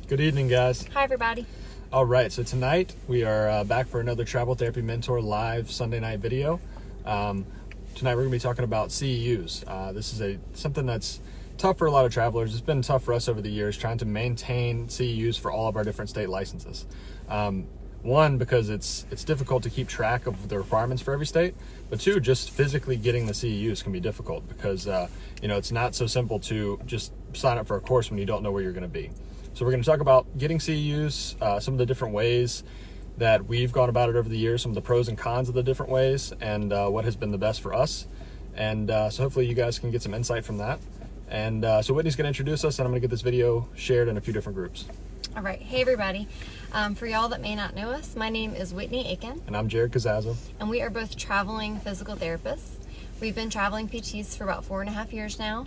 Good evening, guys. Hi, everybody. All right, so tonight we are back for another Travel Therapy Mentor live Sunday night video. Tonight we're going to be talking about CEUs. This is something that's tough for a lot of travelers. It's been tough for us over the years trying to maintain CEUs for all of our different state licenses. One, because it's difficult to keep track of the requirements for every state, but two, just physically getting the CEUs can be difficult because it's not so simple to just sign up for a course when you don't know where you're going to be. So we're going to talk about getting CEUs, some of the different ways that we've gone about it over the years, some of the pros and cons of the different ways, and what has been the best for us. And so hopefully you guys can get some insight from that. And so Whitney's going to introduce us, and I'm going to get this video shared in a few different groups. All right. Hey, everybody. For y'all that may not know us, my name is Whitney Aiken. And I'm Jared Cazazzo. And we are both traveling physical therapists. We've been traveling PTs for about 4.5 years now.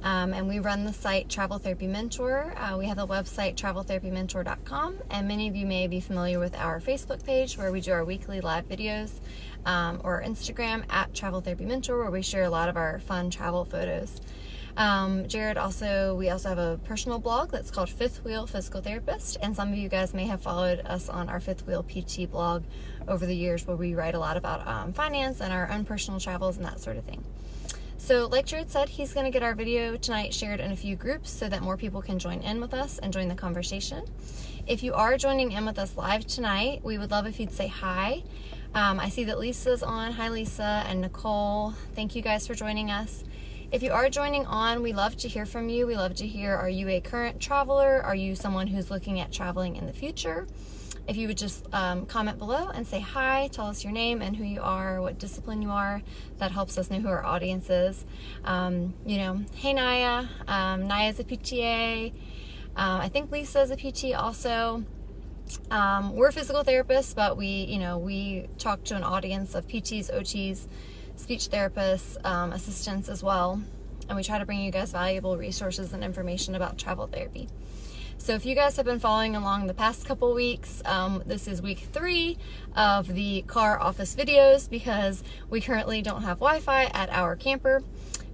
And we run the site Travel Therapy Mentor. We have the website traveltherapymentor.com. And many of you may be familiar with our Facebook page where we do our weekly live videos, or Instagram at Travel Therapy Mentor, where we share a lot of our fun travel photos. Jared, we also have a personal blog that's called Fifth Wheel Physical Therapist, and some of you guys may have followed us on our Fifth Wheel PT blog over the years, where we write a lot about finance and our own personal travels and that sort of thing. So like Jared said, he's going to get our video tonight shared in a few groups so that more people can join in with us and join the conversation. If you are joining in with us live tonight, we would love if you'd say hi. I see that Lisa's on. Hi, Lisa, and Nicole. Thank you guys for joining us. If you are joining on, we love to hear from you. We love to hear, are you a current traveler? Are you someone who's looking at traveling in the future? If you would just comment below and say hi, tell us your name and who you are, what discipline you are. That helps us know who our audience is. Hey Naya. Naya's a PTA. I think Lisa's a PT also. We're physical therapists, but we talk to an audience of PTs, OTs, speech therapists, assistants as well, and we try to bring you guys valuable resources and information about travel therapy. So if you guys have been following along the past couple weeks, this is week 3 of the car office videos because we currently don't have Wi-Fi at our camper.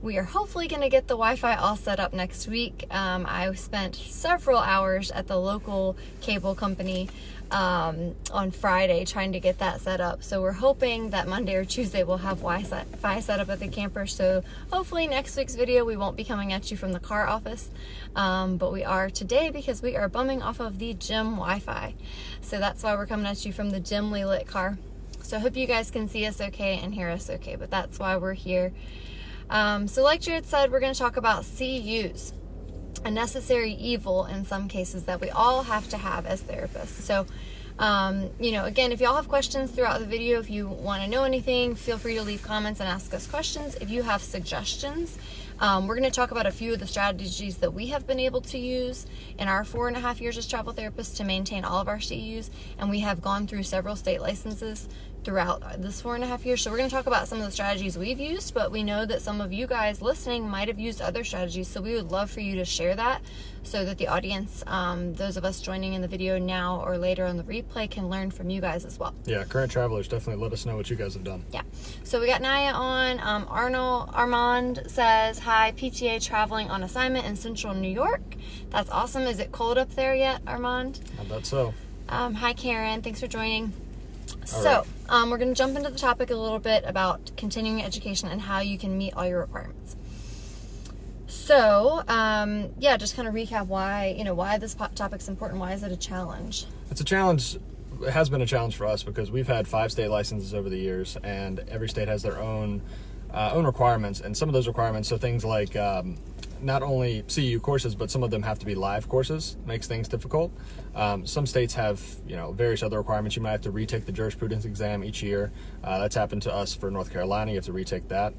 We are hopefully going to get the Wi-Fi all set up next week. I spent several hours at the local cable company on Friday trying to get that set up. So we're hoping that Monday or Tuesday we'll have Wi-Fi set up at the camper. So hopefully next week's video we won't be coming at you from the car office, but we are today because we are bumming off of the gym Wi-Fi. So that's why we're coming at you from the dimly lit car. So I hope you guys can see us okay and hear us okay, but that's why we're here. So like Jared said, we're going to talk about CEUs, a necessary evil in some cases that we all have to have as therapists. So, again, if y'all have questions throughout the video, if you want to know anything, feel free to leave comments and ask us questions. If you have suggestions, we're going to talk about a few of the strategies that we have been able to use in our 4.5 years as travel therapists to maintain all of our CEUs, and we have gone through several state licenses throughout this 4.5 years. So we're going to talk about some of the strategies we've used, but we know that some of you guys listening might have used other strategies. So we would love for you to share that so that the audience, those of us joining in the video now or later on the replay, can learn from you guys as well. Yeah, current travelers, definitely let us know what you guys have done. Yeah. So we got Naya on. Armand says, hi, PTA traveling on assignment in central New York. That's awesome. Is it cold up there yet, Armand? I bet so. Hi, Karen. Thanks for joining. So, we're going to jump into the topic a little bit about continuing education and how you can meet all your requirements. So, just kind of recap why this topic's important. Why is it a challenge? It's a challenge. It has been a challenge for us because we've had 5 state licenses over the years, and every state has their own requirements. And some of those requirements, so things like not only CEU courses, but some of them have to be live courses, makes things difficult. Some states have, various other requirements. You might have to retake the jurisprudence exam each year. That's happened to us for North Carolina. You have to retake that.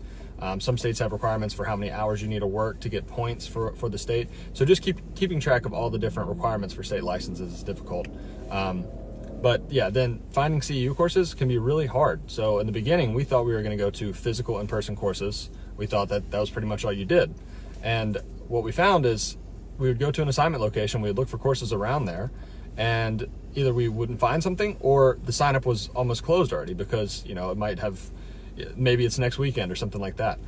Some states have requirements for how many hours you need to work to get points for the state. So just keeping track of all the different requirements for state licenses is difficult. But yeah, then finding CEU courses can be really hard. So in the beginning, we thought we were going to go to physical in-person courses. We thought that was pretty much all you did. And what we found is we would go to an assignment location, we would look for courses around there, and either we wouldn't find something or the sign up was almost closed already because, it might have, maybe it's next weekend or something like that.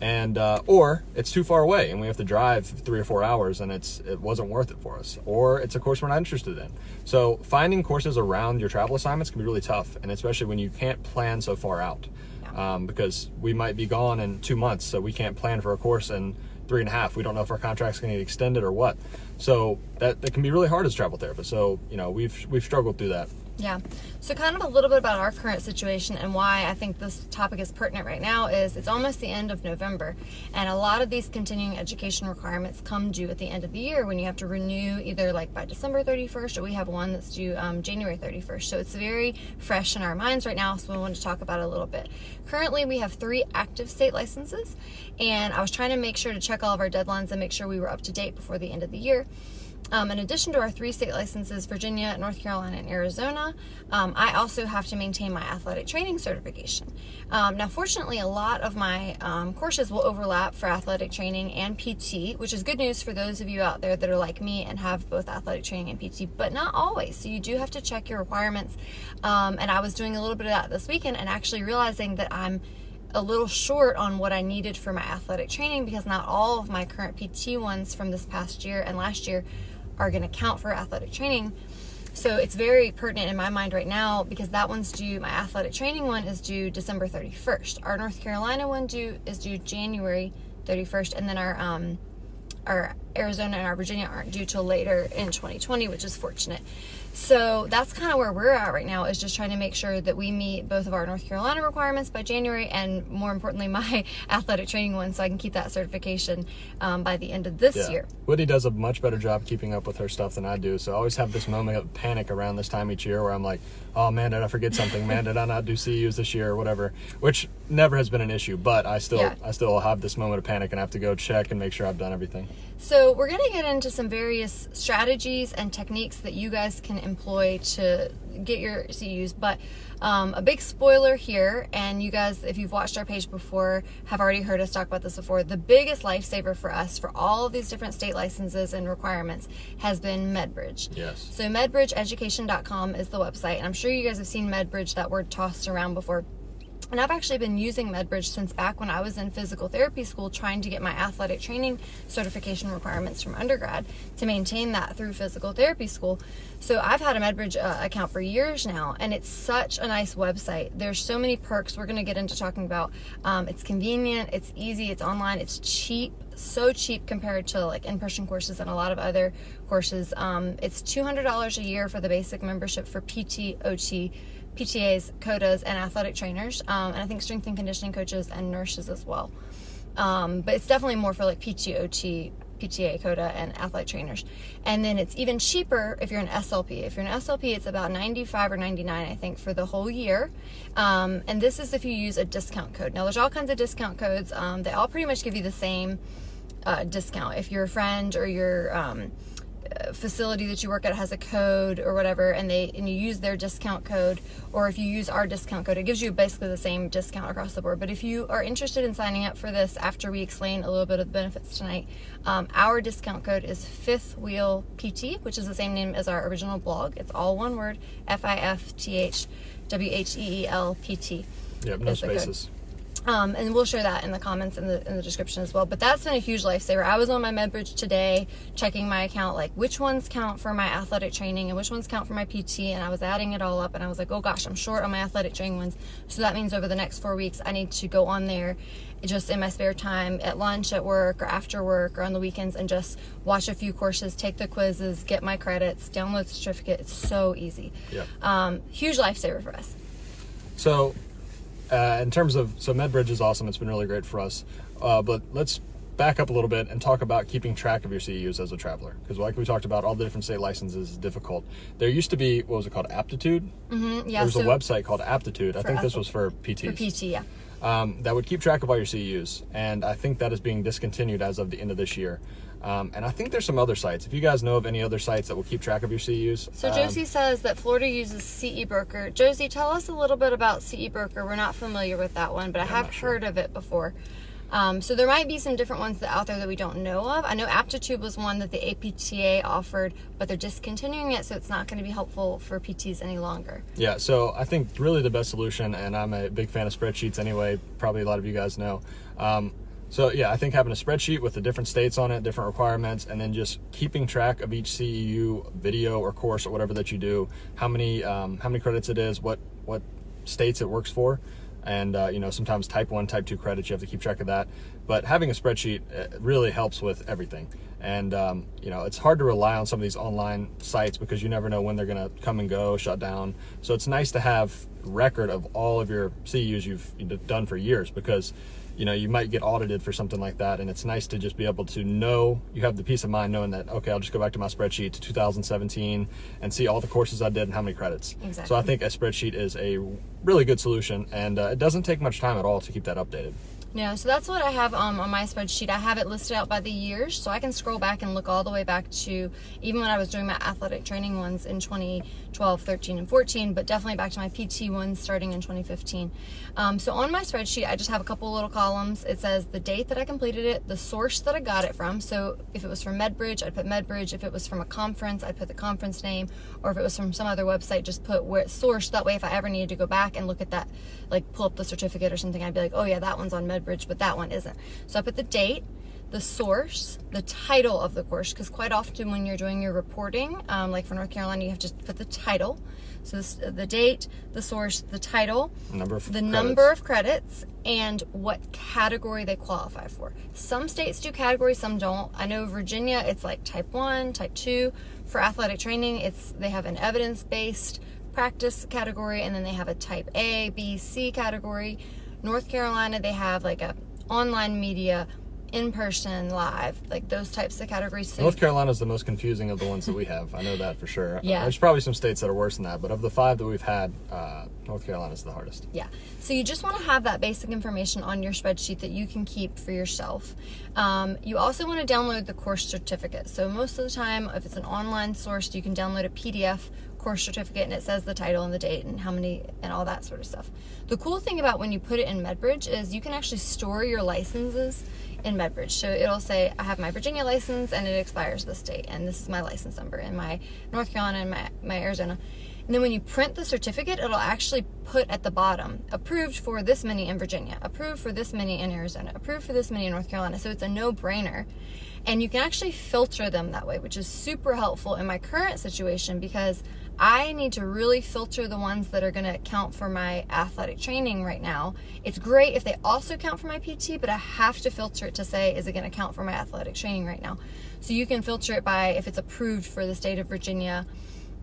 and or it's too far away and we have to drive 3 or 4 hours and it wasn't worth it for us, or it's a course we're not interested in. So finding courses around your travel assignments can be really tough, and especially when you can't plan so far out. Because we might be gone in 2 months, so we can't plan for a course in 3.5. We don't know if our contract's going to get extended or what. So that can be really hard as a travel therapist. So we've struggled through that. Yeah. So kind of a little bit about our current situation and why I think this topic is pertinent right now is it's almost the end of November, and a lot of these continuing education requirements come due at the end of the year when you have to renew either like by December 31st, or we have one that's due January 31st. So it's very fresh in our minds right now, so we want to talk about it a little bit. Currently, we have 3 active state licenses, and I was trying to make sure to check all of our deadlines and make sure we were up to date before the end of the year. In addition to our 3 state licenses, Virginia, North Carolina, and Arizona, I also have to maintain my athletic training certification. Now, fortunately, a lot of my courses will overlap for athletic training and PT, which is good news for those of you out there that are like me and have both athletic training and PT, but not always. So you do have to check your requirements. And I was doing a little bit of that this weekend and actually realizing that I'm a little short on what I needed for my athletic training, because not all of my current PT ones from this past year and last year are going to count for athletic training. So it's very pertinent in my mind right now, because that one's due, my athletic training one is due December 31st. Our North Carolina one is due January 31st, and then our Arizona and our Virginia aren't due till later in 2020, which is fortunate. So that's kind of where we're at right now, is just trying to make sure that we meet both of our North Carolina requirements by January, and more importantly, my athletic training one, so I can keep that certification by the end of this year. Whitney does a much better job keeping up with her stuff than I do, so I always have this moment of panic around this time each year where I'm like, oh man, did I forget something? Man, did I not do CEUs this year or whatever? Which never has been an issue, but I still have this moment of panic and have to go check and make sure I've done everything. So we're going to get into some various strategies and techniques that you guys can employ to get your CEUs, but a big spoiler here, and you guys, if you've watched our page before, have already heard us talk about this before, the biggest lifesaver for us for all of these different state licenses and requirements has been MedBridge. Yes. So MedBridgeEducation.com is the website, and I'm sure you guys have seen MedBridge, that word tossed around before. And I've actually been using MedBridge since back when I was in physical therapy school, trying to get my athletic training certification requirements from undergrad to maintain that through physical therapy school. So I've had a MedBridge account for years now, and it's such a nice website. There's so many perks we're going to get into talking about. It's convenient, it's easy, it's online, it's cheap, so cheap compared to like in-person courses and a lot of other courses. It's $200 a year for the basic membership for PT, OT, PTAs, CODAs, and athletic trainers, and I think strength and conditioning coaches and nurses as well. But it's definitely more for like PT, OT, PTA, CODA, and athletic trainers. And then it's even cheaper if you're an SLP. If you're an SLP, it's about $95 or $99, I think, for the whole year. And this is if you use a discount code. Now, there's all kinds of discount codes. They all pretty much give you the same discount. If your friend or your facility that you work at has a code or whatever, and you use their discount code, or if you use our discount code, it gives you basically the same discount across the board. But if you are interested in signing up for this after we explain a little bit of the benefits tonight, our discount code is Fifth Wheel PT, which is the same name as our original blog. It's all one word, FIFTHWHEELPT. Yep, no spaces. And we'll share that in the comments in the description as well. But that's been a huge lifesaver. I was on my MedBridge today checking my account, like which ones count for my athletic training and which ones count for my PT, and I was adding it all up, and I was like, oh gosh, I'm short on my athletic training ones. So that means over the next 4 weeks I need to go on there just in my spare time, at lunch, at work, or after work, or on the weekends, and just watch a few courses, take the quizzes, get my credits, download the certificate. It's so easy. Yeah. Huge lifesaver for us. So in terms of, MedBridge is awesome. It's been really great for us. But let's back up a little bit and talk about keeping track of your CEUs as a traveler. Because like we talked about, all the different state licenses is difficult. There used to be, what was it called, Aptitude? Mm-hmm, yeah. There was a website called Aptitude. I think this was for PTs. For PT, yeah. That would keep track of all your CEUs. And I think that is being discontinued as of the end of this year. And I think there's some other sites. If you guys know of any other sites that will keep track of your CEUs. So Josie says that Florida uses CE Broker. Josie, tell us a little bit about CE Broker. We're not familiar with that one, but I have heard of it before. So there might be some different ones out there that we don't know of. I know Aptitude was one that the APTA offered, but they're discontinuing it, so it's not going to be helpful for PTs any longer. Yeah, so I think really the best solution, and I'm a big fan of spreadsheets anyway, probably a lot of you guys know, So yeah, I think having a spreadsheet with the different states on it, different requirements, and then just keeping track of each CEU video or course or whatever that you do, how many credits it is, what states it works for, and sometimes type 1, type 2 credits, you have to keep track of that. But having a spreadsheet really helps with everything. And it's hard to rely on some of these online sites because you never know when they're going to come and go, shut down. So it's nice to have record of all of your CEUs you've done for years, because you might get audited for something like that, and it's nice to just be able to know, you have the peace of mind knowing that, okay, I'll just go back to my spreadsheet to 2017 and see all the courses I did and how many credits. Exactly. So I think a spreadsheet is a really good solution, and it doesn't take much time at all to keep that updated. No, so that's what I have on my spreadsheet. I have it listed out by the years, so I can scroll back and look all the way back to even when I was doing my athletic training ones in 2012, 13, and 14, but definitely back to my PT ones starting in 2015. So on my spreadsheet, I just have a couple little columns. It says the date that I completed it, the source that I got it from. So if it was from MedBridge, I'd put MedBridge. If it was from a conference, I'd put the conference name. Or if it was from some other website, just put where it's sourced. That way, if I ever needed to go back and look at that, like pull up the certificate or something, I'd be like, oh yeah, that one's on MedBridge, but that one isn't. So I put the date, the source, the title of the course, because quite often when you're doing your reporting, like for North Carolina, you have to put the title. So the date, the source, the title, number of credits, and what category they qualify for. Some states do categories, some don't. I know Virginia, it's like type 1, type 2. For athletic training, they have an evidence-based practice category, and then they have a type A, B, C category. North Carolina, they have like a online media, in-person, live, like those types of categories. So North Carolina is the most confusing of the ones that we have. I know that for sure. Yeah. There's probably some states that are worse than that, but of the 5 that we've had, North Carolina is the hardest. Yeah. So you just want to have that basic information on your spreadsheet that you can keep for yourself. You also want to download the course certificate. So most of the time, if it's an online source, you can download a PDF course certificate, and it says the title and the date and how many and all that sort of stuff. The cool thing about when you put it in MedBridge is you can actually store your licenses in MedBridge. So it'll say, I have my Virginia license and it expires this date, and this is my license number, and my North Carolina and my Arizona. And then when you print the certificate, it'll actually put at the bottom, approved for this many in Virginia, approved for this many in Arizona, approved for this many in North Carolina. So it's a no-brainer. And you can actually filter them that way, which is super helpful in my current situation, because I need to really filter the ones that are going to count for my athletic training right now. It's great if they also count for my PT, but I have to filter it to say, is it going to count for my athletic training right now? So you can filter it by if it's approved for the state of Virginia,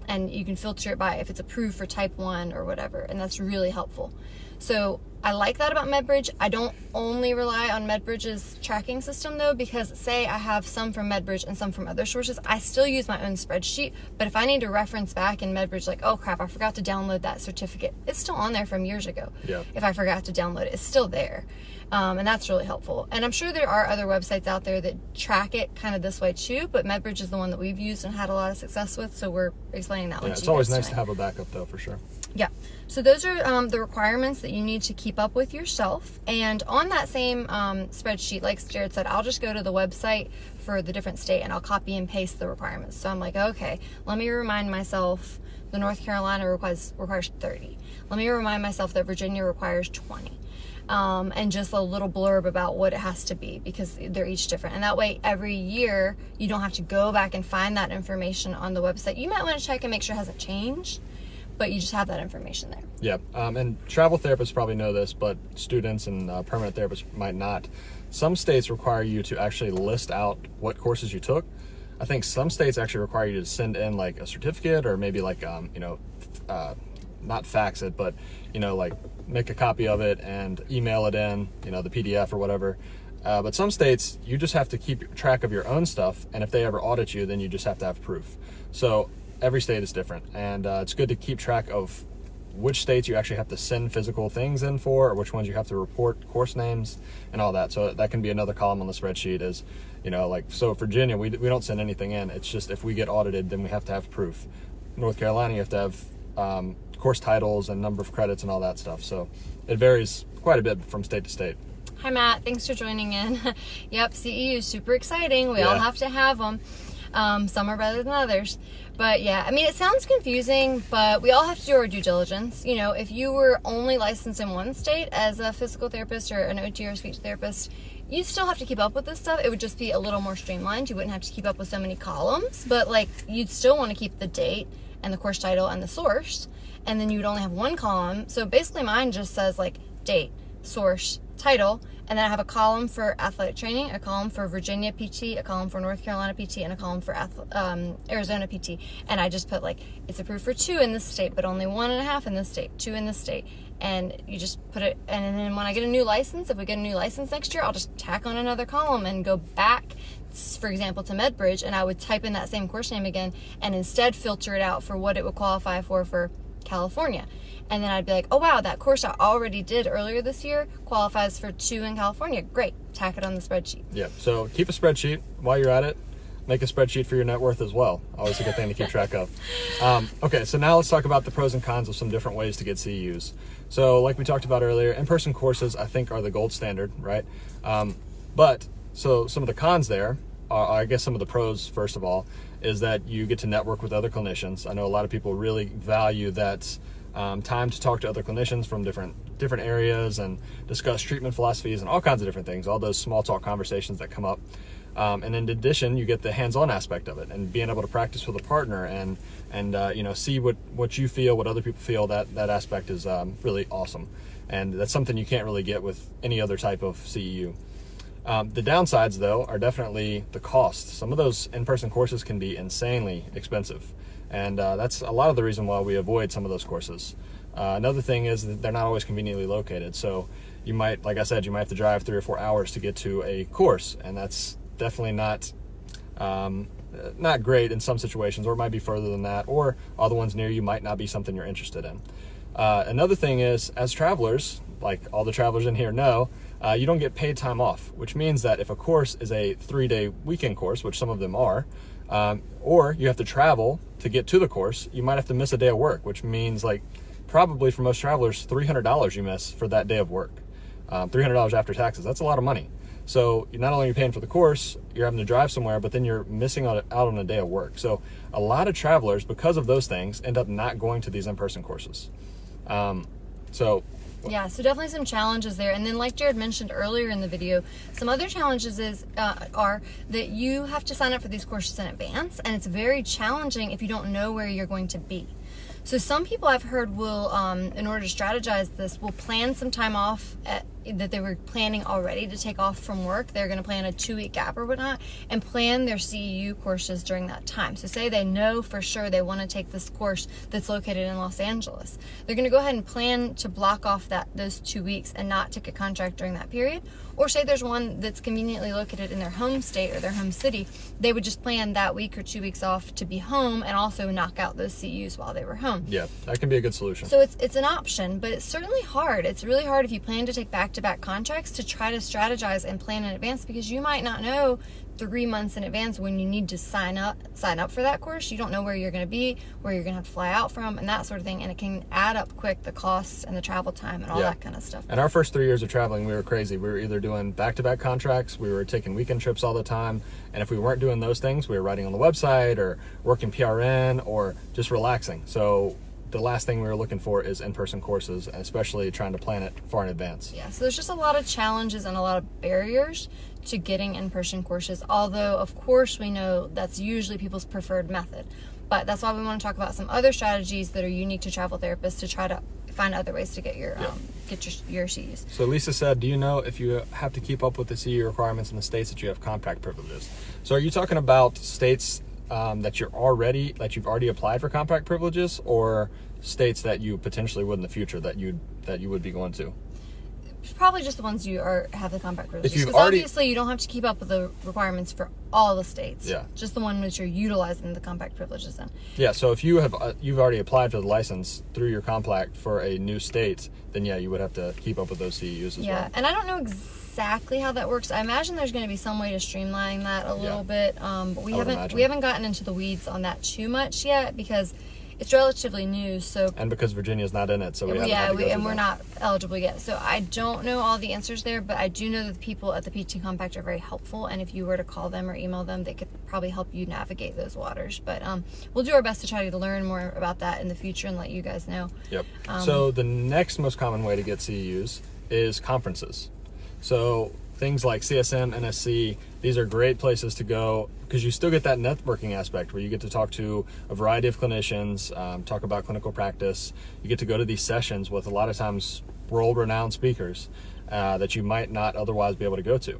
and you can filter it by if it's approved for type 1 or whatever, and that's really helpful. So I like that about MedBridge. I don't only rely on MedBridge's tracking system though, because say I have some from MedBridge and some from other sources, I still use my own spreadsheet. But if I need to reference back in MedBridge, like, oh crap, I forgot to download that certificate, it's still on there from years ago. Yeah. If I forgot to download it, it's still there. And that's really helpful. And I'm sure there are other websites out there that track it kind of this way too, but MedBridge is the one that we've used and had a lot of success with, so we're explaining that one to you. It's always nice tonight. to have a backup though, for sure. Yeah. So those are the requirements that you need to keep up with yourself. And on that same spreadsheet, like Jared said, I'll just go to the website for the different state and I'll copy and paste the requirements. So I'm like, okay, let me remind myself the North Carolina requires 30. Let me remind myself that Virginia requires 20. And just a little blurb about what it has to be, because they're each different. And that way every year you don't have to go back and find that information on the website. You might want to check and make sure it hasn't changed, but you just have that information there. Yeah, and travel therapists probably know this, but students and permanent therapists might not. Some states require you to actually list out what courses you took. I think some states actually require you to send in like a certificate, or maybe like, not fax it, but, like make a copy of it and email it in, the PDF or whatever. But some states, you just have to keep track of your own stuff, and if they ever audit you, then you just have to have proof. So every state is different, and it's good to keep track of which states you actually have to send physical things in for, or which ones you have to report course names and all that. So that can be another column on the spreadsheet is, so Virginia, we don't send anything in. It's just if we get audited, then we have to have proof. North Carolina, you have to have course titles and number of credits and all that stuff. So it varies quite a bit from state to state. Hi Matt, thanks for joining in. Yep, CEU is super exciting. We all have to have them. Some are better than others. But yeah, I mean, it sounds confusing, but we all have to do our due diligence. If you were only licensed in one state as a physical therapist or an OT or speech therapist, You still have to keep up with this stuff. It would just be a little more streamlined. You wouldn't have to keep up with so many columns, but like you'd still want to keep the date and the course title and the source, and then you'd only have one column. So basically mine just says like date, source, title, and then I have a column for athletic training, a column for Virginia PT, a column for North Carolina PT, and a column for Arizona PT. And I just put like, it's approved for 2 in this state, but only 1.5 in this state, 2 in this state. And you just put it, and then when I get a new license, if we get a new license next year, I'll just tack on another column and go back, for example, to MedBridge, and I would type in that same course name again and instead filter it out for what it would qualify for California. And then I'd be like, oh wow, that course I already did earlier this year qualifies for 2 in California. Great, tack it on the spreadsheet. Yeah, so keep a spreadsheet while you're at it. Make a spreadsheet for your net worth as well. Always a good thing to keep track of. Okay, so now let's talk about the pros and cons of some different ways to get CEUs. So like we talked about earlier, in-person courses I think are the gold standard, right? But so some of the cons there are, I guess some of the pros, first of all, is that you get to network with other clinicians. I know a lot of people really value that time to talk to other clinicians from different areas and discuss treatment philosophies and all kinds of different things, all those small talk conversations that come up. And in addition, you get the hands-on aspect of it and being able to practice with a partner and you know, see what you feel, what other people feel. That aspect is really awesome. And that's something you can't really get with any other type of CEU. The downsides, though, are definitely the cost. Some of those in-person courses can be insanely expensive. And that's a lot of the reason why we avoid some of those courses. Another thing is that they're not always conveniently located. So you might, like I said, you might have to drive 3 or 4 hours to get to a course. And that's definitely not great in some situations, or it might be further than that, or all the ones near you might not be something you're interested in. Another thing is, as travelers, like all the travelers in here know, you don't get paid time off, which means that if a course is a 3-day weekend course, which some of them are, or you have to travel to get to the course, you might have to miss a day of work, which means like probably for most travelers, $300 you miss for that day of work. $300 after taxes, that's a lot of money. So not only are you paying for the course, you're having to drive somewhere, but then you're missing out on a day of work. So a lot of travelers, because of those things, end up not going to these in-person courses. Yeah, so definitely some challenges there. And then like Jared mentioned earlier in the video, some other challenges are that you have to sign up for these courses in advance, and it's very challenging if you don't know where you're going to be. So some people I've heard will, in order to strategize this, will plan some time off that they were planning already to take off from work. They're going to plan a 2-week gap or whatnot and plan their CEU courses during that time. So say they know for sure they want to take this course that's located in Los Angeles. They're going to go ahead and plan to block off those 2 weeks and not take a contract during that period. Or say there's one that's conveniently located in their home state or their home city. They would just plan that week or 2 weeks off to be home and also knock out those CEUs while they were home. Yeah, that can be a good solution. So it's an option, but it's certainly hard. It's really hard if you plan to take back-to-back contracts to try to strategize and plan in advance, because you might not know 3 months in advance when you need to sign up for that course. You don't know where you're going to be, where you're going to have to fly out from, and that sort of thing. And it can add up quick, the costs and the travel time and all that kind of stuff. And our first 3 years of traveling, we were crazy. We were either doing back-to-back contracts, we were taking weekend trips all the time, and if we weren't doing those things, we were writing on the website or working PRN or just relaxing. So the last thing we were looking for is in-person courses, especially trying to plan it far in advance. Yeah, so there's just a lot of challenges and a lot of barriers to getting in-person courses, although of course we know that's usually people's preferred method. But that's why we want to talk about some other strategies that are unique to travel therapists to try to find other ways to get your CEUs. So Lisa said, do you know if you have to keep up with the CEU requirements in the states that you have compact privileges? So are you talking about states that you've already applied for compact privileges, or states that you potentially would in the future that you would be going to? Probably just the ones you have the compact privileges. Because obviously you don't have to keep up with the requirements for all the states. Yeah. Just the one that you're utilizing the compact privileges in. Yeah. So if you've already applied for the license through your compact for a new state, then yeah, you would have to keep up with those CEUs as well. Yeah, and I don't know exactly how that works. I imagine there's going to be some way to streamline that a little bit, but we haven't gotten into the weeds on that too much yet, because it's relatively new. So and because Virginia's not in it, so we're not eligible yet. So I don't know all the answers there, but I do know that the people at the PT Compact are very helpful, and if you were to call them or email them, they could probably help you navigate those waters. But we'll do our best to try to learn more about that in the future and let you guys know. Yep. So the next most common way to get CEUs is conferences. So things like CSM, NSC, these are great places to go because you still get that networking aspect where you get to talk to a variety of clinicians, talk about clinical practice. You get to go to these sessions with a lot of times world-renowned speakers that you might not otherwise be able to go to.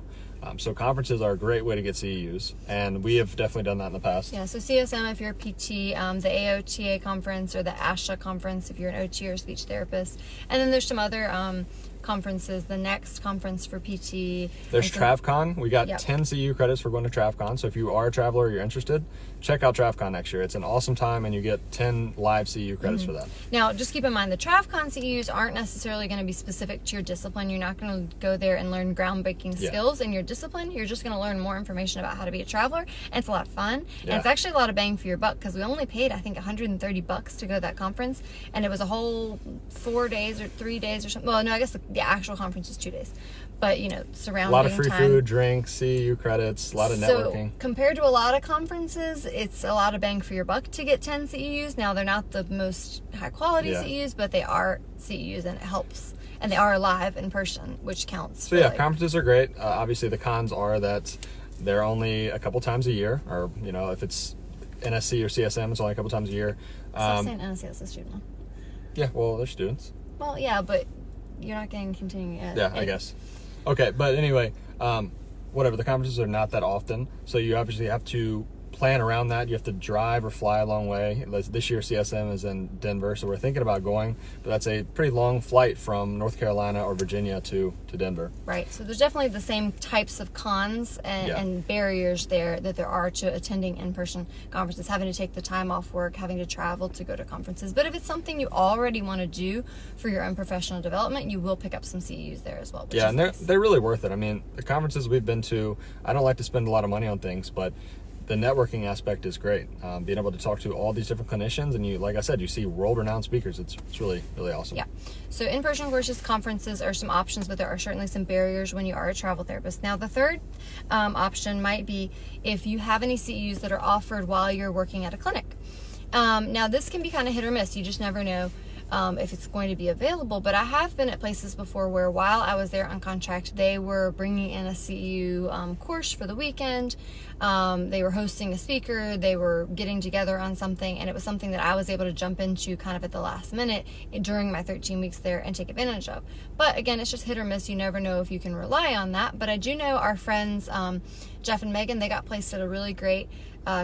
So conferences are a great way to get CEUs, and we have definitely done that in the past. Yeah, so CSM if you're a PT, the AOTA conference or the ASHA conference if you're an OT or speech therapist. And then there's some other conferences, the next conference for PT. There's TravCon. We got Yep. 10 CEU credits for going to TravCon. So if you are a traveler or you're interested, check out TravCon next year. It's an awesome time, and you get 10 live CEU credits for that. Now, just keep in mind the TravCon CEUs aren't necessarily going to be specific to your discipline. You're not going to go there and learn groundbreaking skills in your discipline. You're just going to learn more information about how to be a traveler, and it's a lot of fun. And it's actually a lot of bang for your buck because we only paid, I think, $130 to go to that conference, and it was a whole 4 days or 3 days or something. Well, no, I guess the actual conference is 2 days. But, surrounding A lot of free time. food, drinks, CEU credits, a lot of networking. So compared to a lot of conferences, it's a lot of bang for your buck to get 10 CEUs. Now, they're not the most high quality CEUs, but they are CEUs, and it helps. And they are live in person, which counts. So conferences are great. Obviously, the cons are that they're only a couple times a year, or if it's NSC or CSM, it's only a couple times a year. Stop saying NSC, that's a student. Yeah, well, they're students. Well, yeah, but you're not getting continuing ed. Yeah, I guess. Okay, but anyway, whatever. The conferences are not that often, so you obviously have to plan around that. You have to drive or fly a long way. This year CSM is in Denver, so we're thinking about going, but that's a pretty long flight from North Carolina or Virginia to Denver. Right, so there's definitely the same types of cons and barriers there that there are to attending in-person conferences, having to take the time off work, having to travel to go to conferences. But if it's something you already want to do for your own professional development, you will pick up some CEUs there as well. Yeah, and they're really worth it. I mean, the conferences we've been to, I don't like to spend a lot of money on things, but the networking aspect is great. Being able to talk to all these different clinicians, and like I said, you see world-renowned speakers. It's really, really awesome. Yeah. So in-person versus conferences are some options, but there are certainly some barriers when you are a travel therapist. Now, the third option might be if you have any CEUs that are offered while you're working at a clinic. Now, this can be kind of hit or miss. You just never know if it's going to be available, but I have been at places before where while I was there on contract, they were bringing in a CEU course for the weekend. They were hosting a speaker, they were getting together on something, and it was something that I was able to jump into kind of at the last minute during my 13 weeks there and take advantage of. But again, it's just hit or miss. You never know if you can rely on that. But I do know our friends Jeff and Megan, they got placed at a really great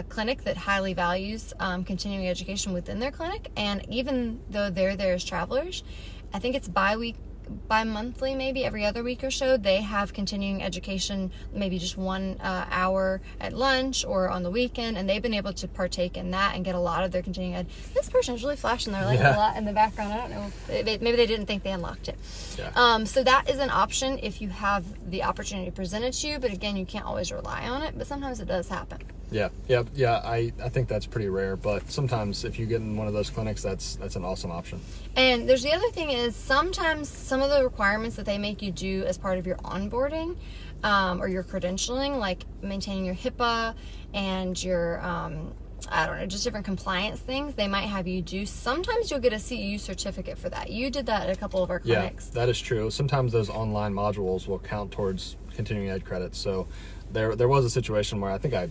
clinic that highly values continuing education within their clinic. And even though they're there as travelers, I think it's bi-monthly, maybe every other week or so, they have continuing education, maybe just 1 hour at lunch or on the weekend, and they've been able to partake in that and get a lot of their continuing ed. This person is really flashing their light a lot in the background. I don't know, maybe they didn't think they unlocked it. So that is an option if you have the opportunity presented to you, but again, you can't always rely on it, but sometimes it does happen. Yeah. I think that's pretty rare, but sometimes if you get in one of those clinics, that's an awesome option. And there's the other thing is sometimes some of the requirements that they make you do as part of your onboarding or your credentialing, like maintaining your HIPAA and your I don't know, just different compliance things they might have you do. Sometimes you'll get a CEU certificate for that. You did that at a couple of our clinics. Yeah, that is true. Sometimes those online modules will count towards continuing ed credits. So there was a situation where I think I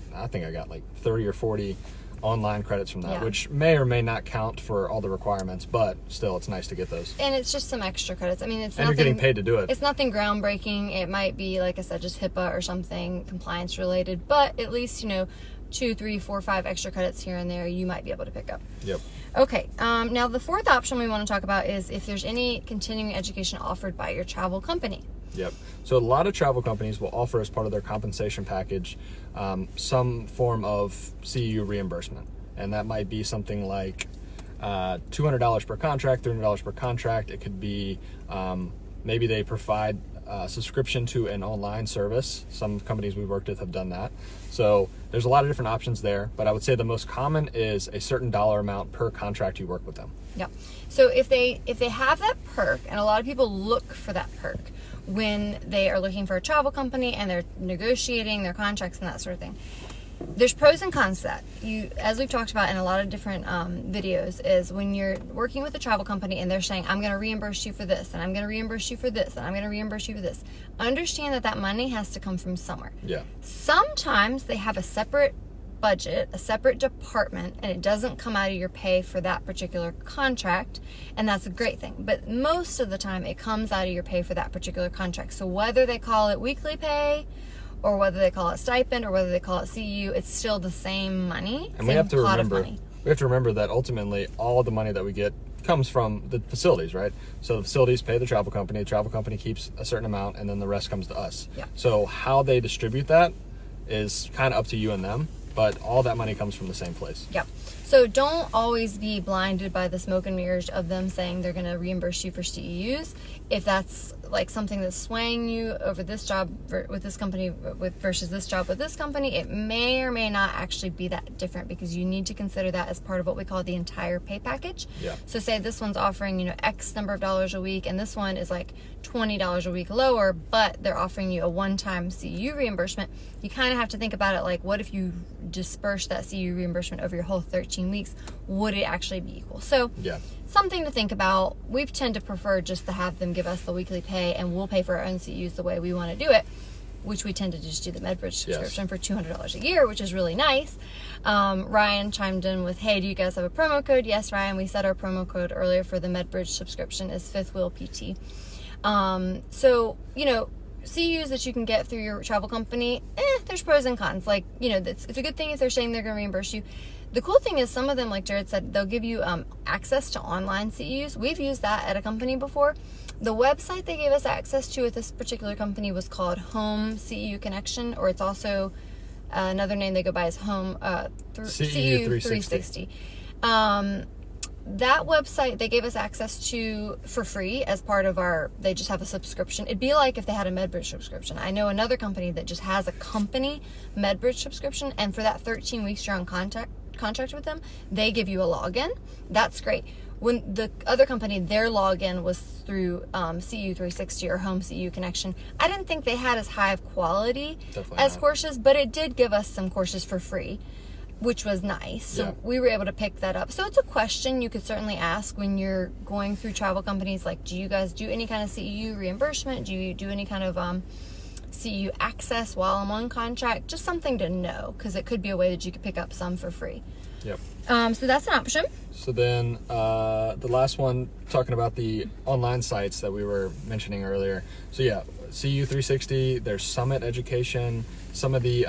got like 30 or 40 online credits from that, which may or may not count for all the requirements, but still, it's nice to get those. And it's just some extra credits. I mean, it's and nothing, you're getting paid to do it. It's nothing groundbreaking. It might be, like I said, just HIPAA or something compliance related, but at least 2, 3, 4, 5 extra credits here and there you might be able to pick up. Yep. Okay, now the fourth option we want to talk about is if there's any continuing education offered by your travel company. Yep. So a lot of travel companies will offer as part of their compensation package some form of CEU reimbursement. And that might be something like $200 per contract, $300 per contract. It could be maybe they provide a subscription to an online service. Some companies we've worked with have done that. So there's a lot of different options there, but I would say the most common is a certain dollar amount per contract you work with them. Yep. So if they have that perk, and a lot of people look for that perk when they are looking for a travel company and they're negotiating their contracts and that sort of thing, there's pros and cons to that. As we've talked about in a lot of different videos, is when you're working with a travel company and they're saying, I'm going to reimburse you for this, and I'm going to reimburse you for this, and I'm going to reimburse you for this. Understand that money has to come from somewhere. Yeah. Sometimes they have a separate budget, a separate department, and it doesn't come out of your pay for that particular contract, and that's a great thing. But most of the time it comes out of your pay for that particular contract. So whether they call it weekly pay, or whether they call it stipend, or whether they call it CEU, it's still the same money. And we have to remember that ultimately all the money that we get comes from the facilities, right? So the facilities pay the travel company keeps a certain amount, and then the rest comes to us. Yeah. So how they distribute that is kind of up to you and them, but all that money comes from the same place. Yep. So don't always be blinded by the smoke and mirrors of them saying they're going to reimburse you for CEUs. If that's like something that's swaying you over this job with this company versus this job with this company, it may or may not actually be that different, because you need to consider that as part of what we call the entire pay package. Yeah. So say this one's offering, X number of dollars a week, and this one is like $20 a week lower, but they're offering you a one-time CEU reimbursement. You kind of have to think about it like, what if you disperse that CEU reimbursement over your whole 13 weeks? Would it actually be equal? So yeah, something to think about. We tend to prefer just to have them give us the weekly pay, and we'll pay for our own CEUs the way we want to do it, which we tend to just do the MedBridge subscription for $200 a year, which is really nice. Ryan chimed in with, hey, do you guys have a promo code? Yes, Ryan, we said our promo code earlier for the MedBridge subscription is Fifth Wheel PT. So, CEUs that you can get through your travel company, there's pros and cons. Like, it's a good thing if they're saying they're going to reimburse you. The cool thing is some of them, like Jared said, they'll give you access to online CEUs. We've used that at a company before. The website they gave us access to at this particular company was called Home CEU Connection, or it's also another name they go by is Home CEU 360. That website they gave us access to for free as part of they just have a subscription. It'd be like if they had a MedBridge subscription. I know another company that just has a company MedBridge subscription, and for that 13 weeks you're on contract with them, they give you a login. That's great. When the other company, their login was through CEU 360 or Home CEU Connection. I didn't think they had as high of quality as courses, but it did give us some courses for free, which was nice. So we were able to pick that up. So it's a question you could certainly ask when you're going through travel companies, like, do you guys do any kind of CEU reimbursement? Do you do any kind of CEU access while I'm on contract? Just something to know, because it could be a way that you could pick up some for free. Yep. So that's an option. So then the last one, talking about the online sites that we were mentioning earlier. So yeah, CEU 360, there's Summit Education. Some of the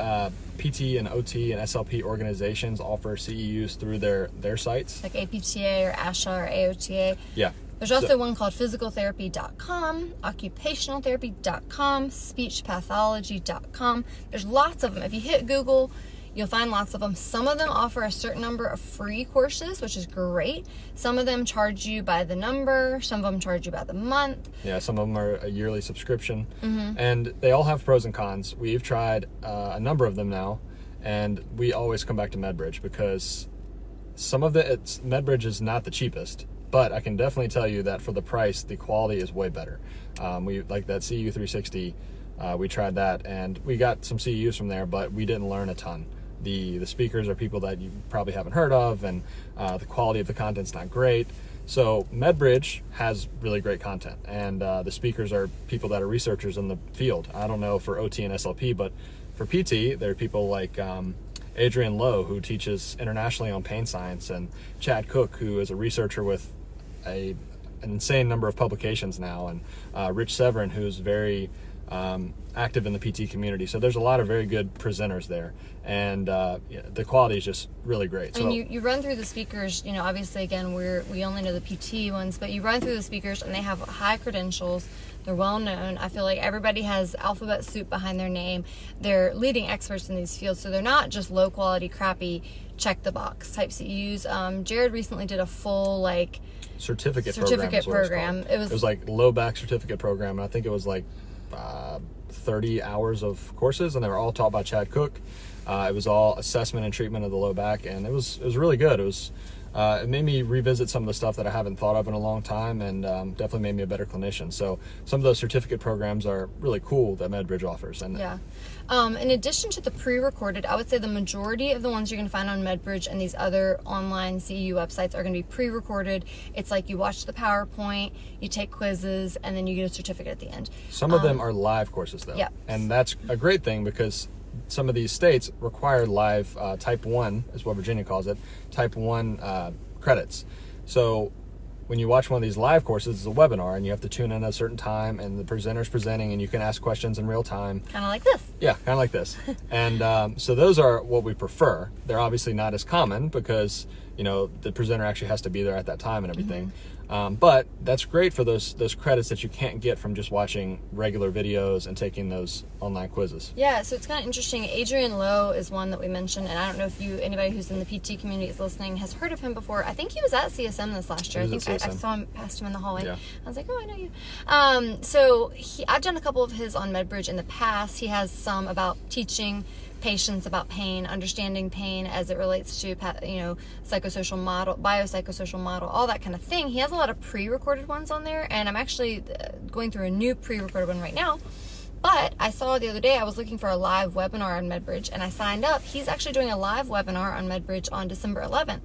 PT and OT and SLP organizations offer CEUs through their sites. Like APTA or ASHA or AOTA. Yeah. There's also one called physicaltherapy.com, occupationaltherapy.com, speechpathology.com. There's lots of them. If you hit Google, you'll find lots of them. Some of them offer a certain number of free courses, which is great. Some of them charge you by the number. Some of them charge you by the month. Yeah, some of them are a yearly subscription. Mm-hmm. And they all have pros and cons. We've tried a number of them now, and we always come back to MedBridge, because some of MedBridge is not the cheapest, but I can definitely tell you that for the price, the quality is way better. We like that CEU 360. We tried that, and we got some CEUs from there, but we didn't learn a ton. The speakers are people that you probably haven't heard of, and the quality of the content's not great. So MedBridge has really great content, and the speakers are people that are researchers in the field. I don't know for OT and SLP, but for PT, there are people like Adrian Lowe, who teaches internationally on pain science, and Chad Cook, who is a researcher with an insane number of publications now, and Rich Severin, who's very active in the PT community. So there's a lot of very good presenters there, and the quality is just really great. And you run through the speakers, obviously again we only know the PT ones, but you run through the speakers and they have high credentials. They're well known. I feel like everybody has alphabet soup behind their name. They're leading experts in these fields, so they're not just low quality, crappy, check the box type CEUs. Jared recently did a full certificate program. It was like low back certificate program, and I think it was like 30 hours of courses, and they were all taught by Chad Cook. It was all assessment and treatment of the low back, and it was really good. It was it made me revisit some of the stuff that I haven't thought of in a long time, and definitely made me a better clinician. So some of those certificate programs are really cool that MedBridge offers. And yeah. In addition to the pre-recorded, I would say the majority of the ones you're going to find on MedBridge and these other online CEU websites are going to be pre-recorded. It's like you watch the PowerPoint, you take quizzes, and then you get a certificate at the end. Some of them are live courses, though. Yeah. And that's a great thing, because some of these states require live type 1, is what Virginia calls it, type 1 credits. So when you watch one of these live courses, it's a webinar, and you have to tune in at a certain time, and the presenter's presenting, and you can ask questions in real time. Kind of like this. Yeah, kind of like this. And so those are what we prefer. They're obviously not as common, because the presenter actually has to be there at that time and everything. But that's great for those credits that you can't get from just watching regular videos and taking those online quizzes. Yeah, so it's kind of interesting. Adrian Lowe is one that we mentioned, and I don't know if anybody who's in the PT community is listening has heard of him before. I think he was at CSM this last year. I think I saw him, passed him in the hallway. Yeah. I was like, oh, I know you. So I've done a couple of his on MedBridge in the past. He has some about teaching patients about pain, understanding pain as it relates to psychosocial model, biopsychosocial model, all that kind of thing. He has a lot of pre-recorded ones on there, and I'm actually going through a new pre-recorded one right now. But I saw the other day, I was looking for a live webinar on MedBridge, and I signed up. He's actually doing a live webinar on MedBridge on December 11th.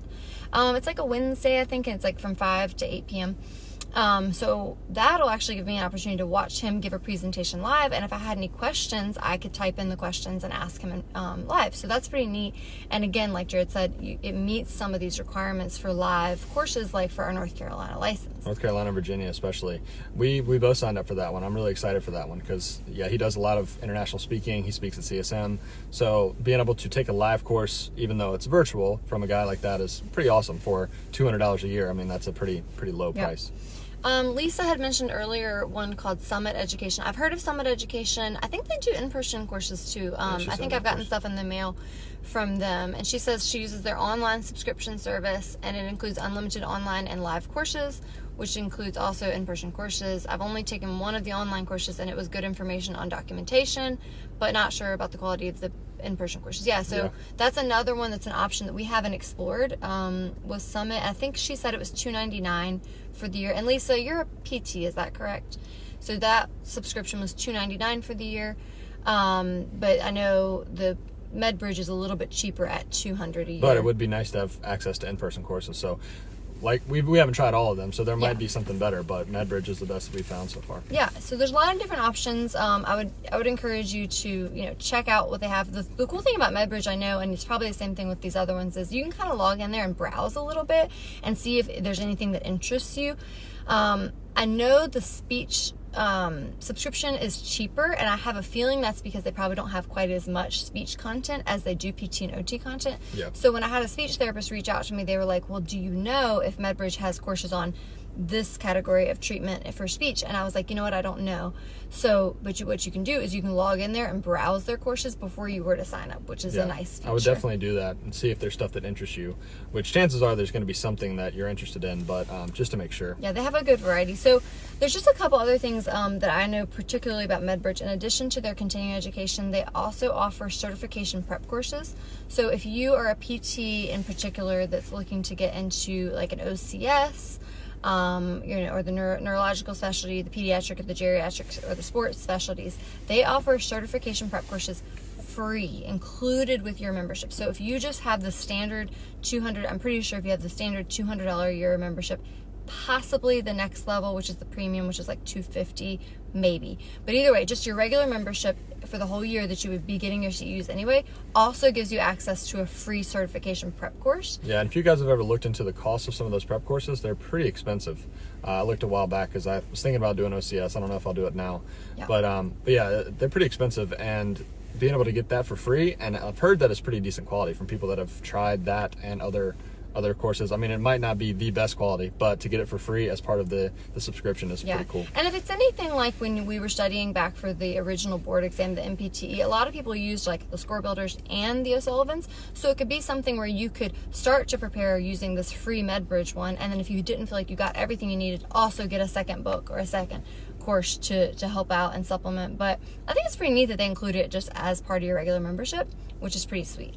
It's like a Wednesday, I think, and it's like from 5 to 8 p.m. So that'll actually give me an opportunity to watch him give a presentation live, and if I had any questions, I could type in the questions and ask him live. So that's pretty neat. And again, like Jared said, it meets some of these requirements for live courses, like for our North Carolina license. North Carolina, Virginia especially. We both signed up for that one. I'm really excited for that one, because he does a lot of international speaking. He speaks at CSM. So being able to take a live course, even though it's virtual, from a guy like that is pretty awesome for $200 a year. I mean, that's a pretty low price. Lisa had mentioned earlier one called Summit Education. I've heard of Summit Education. I think they do in-person courses too. I think I've gotten stuff in the mail from them. And she says she uses their online subscription service, and it includes unlimited online and live courses, which includes also in-person courses. I've only taken one of the online courses, and it was good information on documentation, but not sure about the quality of the in-person courses. That's another one that's an option that we haven't explored with Summit. I think she said it was $299 for the year. And Lisa, you're a PT, is that correct? So that subscription was $299 for the year. But I know the MedBridge is a little bit cheaper at $200 a year. But it would be nice to have access to in-person courses. So we haven't tried all of them, so there might be something better, but MedBridge is the best that we've found so far. Yeah, so there's a lot of different options. I would encourage you to check out what they have. The cool thing about MedBridge, I know, and it's probably the same thing with these other ones, is you can kind of log in there and browse a little bit and see if there's anything that interests you. I know the speech subscription is cheaper, and I have a feeling that's because they probably don't have quite as much speech content as they do PT and OT content. So when I had a speech therapist reach out to me, they were like, well, do you know if MedBridge has courses on this category of treatment for speech? And I was like, you know what, I don't know. So, but what you can do is you can log in there and browse their courses before you were to sign up, which is a nice feature. I would definitely do that and see if there's stuff that interests you, which chances are there's going to be something that you're interested in, but just to make sure. Yeah, they have a good variety. So there's just a couple other things that I know particularly about MedBridge. In addition to their continuing education, they also offer certification prep courses. So if you are a PT in particular that's looking to get into like an OCS, or the neurological specialty, the pediatric or the geriatrics or the sports specialties, they offer certification prep courses free, included with your membership. So if you just have the standard I'm pretty sure if you have the standard $200 a year membership, possibly the next level, which is the premium, which is like $250 maybe. But either way, just your regular membership for the whole year that you would be getting your CEUs anyway also gives you access to a free certification prep course. Yeah, and if you guys have ever looked into the cost of some of those prep courses, they're pretty expensive. I looked a while back because I was thinking about doing OCS. I don't know if I'll do it now. But yeah, they're pretty expensive, and being able to get that for free, and I've heard that it's pretty decent quality from people that have tried that and other courses. I mean, it might not be the best quality, but to get it for free as part of the subscription is pretty cool. And if it's anything like when we were studying back for the original board exam, the MPTE, a lot of people used like the Score Builders and the O'Sullivans. So it could be something where you could start to prepare using this free MedBridge one, and then if you didn't feel like you got everything you needed, also get a second book or a second course to help out and supplement. But I think it's pretty neat that they include it just as part of your regular membership, which is pretty sweet.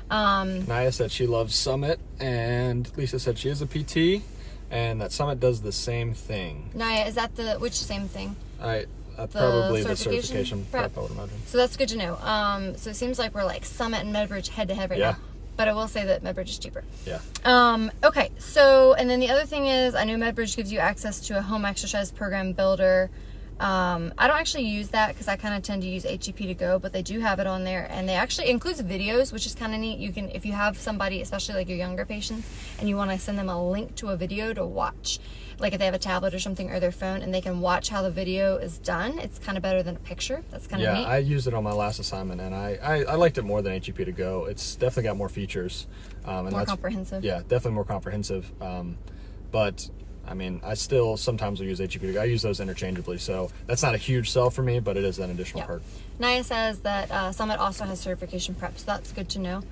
Naya said she loves Summit, and Lisa said she is a PT, and that Summit does the same thing. Naya, is that which same thing? Probably the certification prep, I would imagine. So that's good to know. So it seems like we're like Summit and MedBridge head to head right now. But I will say that MedBridge is cheaper. Yeah. Okay, so, and then the other thing is, I know MedBridge gives you access to a home exercise program builder. I don't actually use that because I kind of tend to use HEP to go, but they do have it on there, and they actually includes videos, which is kind of neat. You can, if you have somebody, especially like your younger patients, and you want to send them a link to a video to watch, like if they have a tablet or something or their phone, and they can watch how the video is done, it's kind of better than a picture. That's kind of neat. Yeah, I used it on my last assignment, and I liked it more than HEP to go. It's definitely got more features. And more comprehensive. Yeah, definitely more comprehensive. But I mean, I still sometimes will use HEP to go. I use those interchangeably, so that's not a huge sell for me, but it is an additional perk. Naya says that Summit also has certification prep, so that's good to know.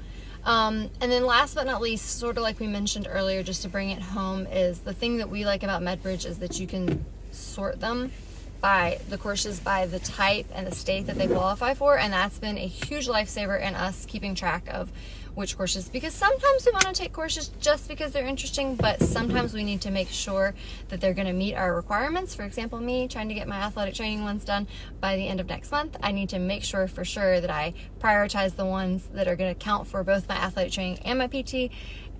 And then last but not least, sort of like we mentioned earlier, just to bring it home, is the thing that we like about MedBridge is that you can sort them by the courses by the type and the state that they qualify for, and that's been a huge lifesaver in us keeping track of which courses, because sometimes we want to take courses just because they're interesting, but sometimes we need to make sure that they're going to meet our requirements. For example, me trying to get my athletic training ones done by the end of next month, I need to make sure for sure that I prioritize the ones that are going to count for both my athletic training and my PT,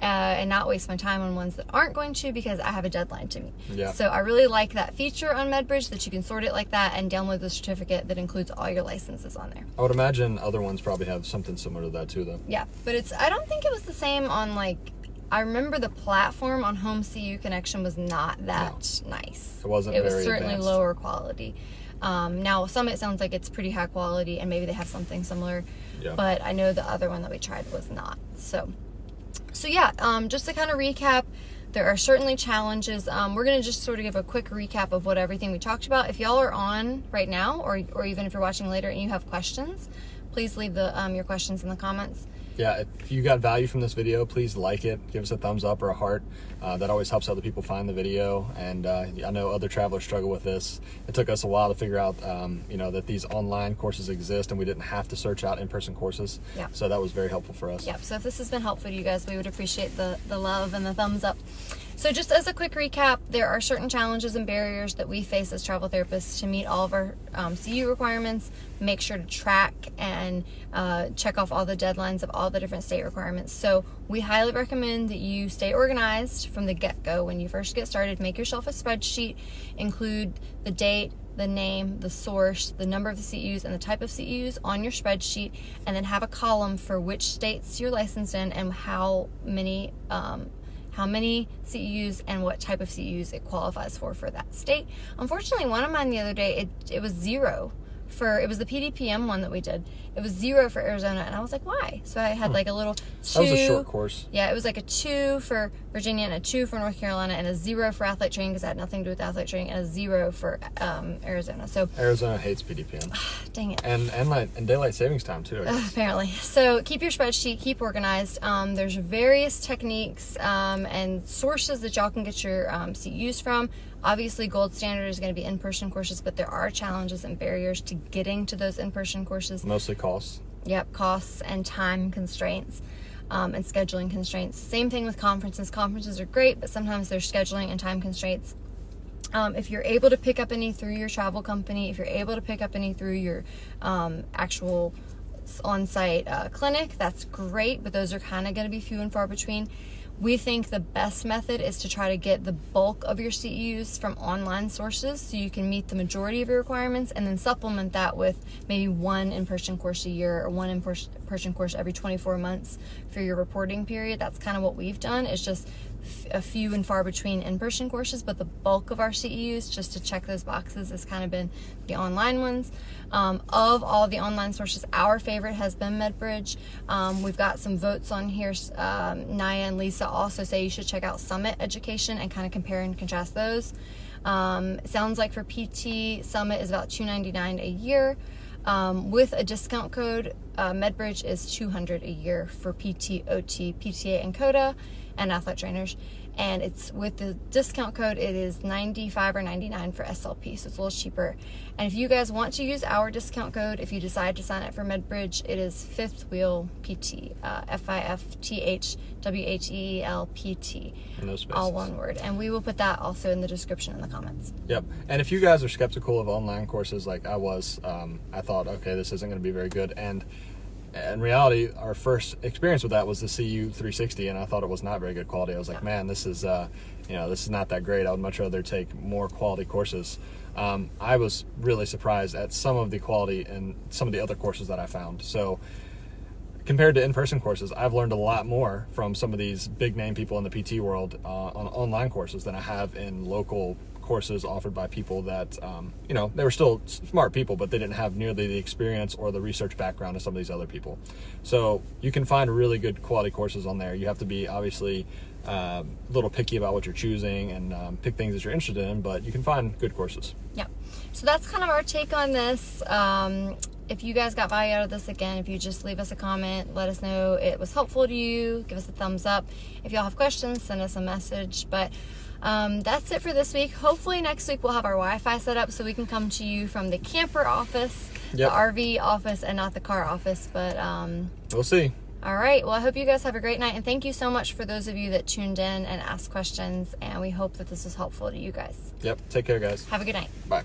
and not waste my time on ones that aren't going to, because I have a deadline to meet. Yeah. So I really like that feature on MedBridge, that you can sort it like that and download the certificate that includes all your licenses on there. I would imagine other ones probably have something similar to that too, though. Yeah, but I don't think it was the same on, like, I remember the platform on Home CEU Connection was not that nice. It wasn't. It was very certainly advanced. lower quality. Now Summit sounds like it's pretty high quality, and maybe they have something similar. Yeah. But I know the other one that we tried was not. So yeah, just to kind of recap, there are certainly challenges. We're going to just sort of give a quick recap of what everything we talked about. If y'all are on right now, or even if you're watching later and you have questions, please leave your questions in the comments. Yeah, if you got value from this video, please like it, give us a thumbs up or a heart. That always helps other people find the video, and I know other travelers struggle with this. It took us a while to figure out, that these online courses exist, and we didn't have to search out in-person courses. Yeah. So that was very helpful for us. Yep, so if this has been helpful to you guys, we would appreciate the love and the thumbs up. So just as a quick recap, there are certain challenges and barriers that we face as travel therapists to meet all of our CEU requirements. Make sure to track and check off all the deadlines of all the different state requirements. So we highly recommend that you stay organized from the get-go. When you first get started, make yourself a spreadsheet, include the date, the name, the source, the number of the CEUs, and the type of CEUs on your spreadsheet, and then have a column for which states you're licensed in and how many CEUs and what type of CEUs it qualifies for that state. Unfortunately, one of mine the other day, it was 0 for, it was the PDPM one that we did. It was 0 for Arizona, and I was like, why? So I had like a little 2. That was a short course. Yeah, it was like a 2 for Virginia and a 2 for North Carolina and a 0 for athletic training, because it had nothing to do with athletic training, and a 0 for Arizona. So Arizona hates PDPM. dang it. And daylight savings time too, I guess. Apparently. So keep your spreadsheet, keep organized. There's various techniques and sources that y'all can get your CEUs from. Obviously, gold standard is going to be in-person courses, but there are challenges and barriers to getting to those in-person courses. Mostly costs. Yep, costs and time constraints and scheduling constraints. Same thing with conferences. Conferences are great, but sometimes there's scheduling and time constraints. If you're able to pick up any through your travel company, if you're able to pick up any through your actual on-site clinic, that's great, but those are kind of going to be few and far between. We think the best method is to try to get the bulk of your CEUs from online sources, so you can meet the majority of your requirements, and then supplement that with maybe one in-person course a year or one in-person course every 24 months for your reporting period. That's kind of what we've done. It's just a few and far between in-person courses, but the bulk of our CEUs, just to check those boxes, has kind of been the online ones. Of all the online sources, our favorite has been MedBridge. We've got some votes on here. Naya and Lisa also say you should check out Summit Education and kind of compare and contrast those. It sounds like for PT, Summit is about $299 a year. With a discount code, MedBridge is $200 a year for PT, OT, PTA, and CODA, and athletic trainers. and it's with the discount code, it is 95 or 99 for SLP, so it's a little cheaper. And if you guys want to use our discount code, if you decide to sign up for MedBridge, it is Fifth Wheel PT, FIFTHWHEELPT, No spaces. all one word. And we will put that also in the description in the comments. Yep. And if you guys are skeptical of online courses like I was, I thought, okay, this isn't going to be very good. And in reality, our first experience with that was the CEU 360, and I thought it was not very good quality. I was like, man, this is, this is not that great. I would much rather take more quality courses. I was really surprised at some of the quality and some of the other courses that I found. So compared to in-person courses, I've learned a lot more from some of these big name people in the PT world on online courses than I have in local courses offered by people that, they were still smart people, but they didn't have nearly the experience or the research background of some of these other people. So you can find really good quality courses on there. You have to be obviously a little picky about what you're choosing and pick things that you're interested in, but you can find good courses. Yep. So that's kind of our take on this. If you guys got value out of this, again, if you just leave us a comment, let us know it was helpful to you, give us a thumbs up. If y'all have questions, send us a message. But that's it for this week. Hopefully next week we'll have our Wi-Fi set up so we can come to you from the camper office, Yep. the RV office, and not the car office. But We'll see. all right. Well, I hope you guys have a great night, and thank you so much for those of you that tuned in and asked questions, and we hope that this was helpful to you guys. Yep. Take care, guys. Have a good night. Bye.